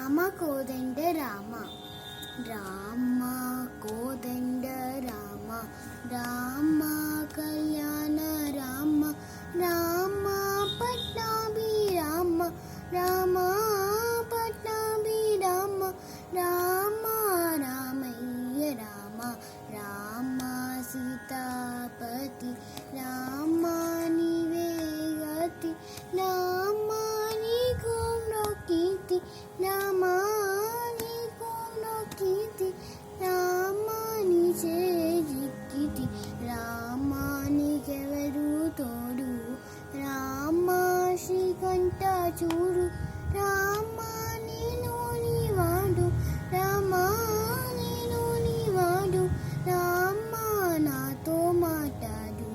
కోదండ రామ రామ కోదండ రామ రామ కళ్యాణ రామ రామ పట్టాభి రామ రామ పట్టాభి రామ రామ రామయ్య రామ రామ సీతాపతి రామ నీవే గతి రామ నీకు కీర్తి రామ నీకు కీర్తి రామ నీ చేజిక్కితి రామ నీకెవరు తోడు రామ శ్రీకంఠ చూడు రామ నేను నీవాడు రామ నేను నీవాడు రామ నాతో మాట్లాడు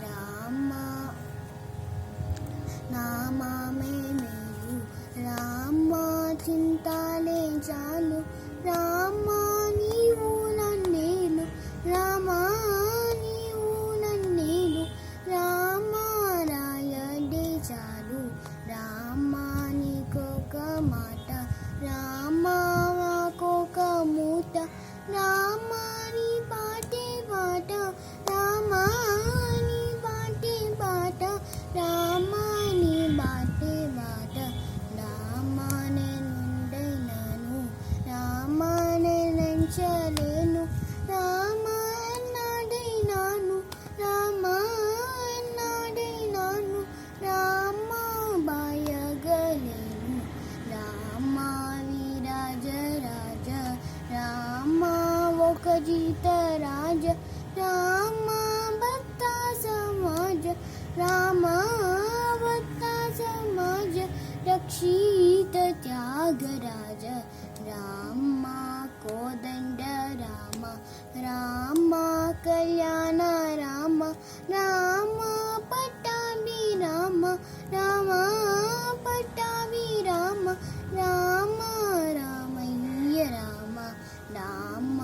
రామ నామే మేలు రామ చింతాలే చాలు రామ నీవు నన్నేలు రామ నీవు నన్నేలు రామ రాయడే చాలు రామ నీకొక మాట రామ నాకొక మూట రామ నీ పాటే పాట రామ నీ పాటే పాట రామ నీ బాటే బాట రామ నేనుండైనాను రామ నేనంచలేను రామ నాడైనాను రామ నాడైనాను రామ బాయగలేను రామ విరాజ రాజ రామ ఒక జీత రాజ రామ భక్త సమాజ రామ భక్త సమాజ రక్షిత త్యాగరాజ రామ కోదండ రామ రామ కళ్యాణ రామ రామ పట్టాభి రామ రామ పట్టాభి రామ రామ రామయ్య రామ రామ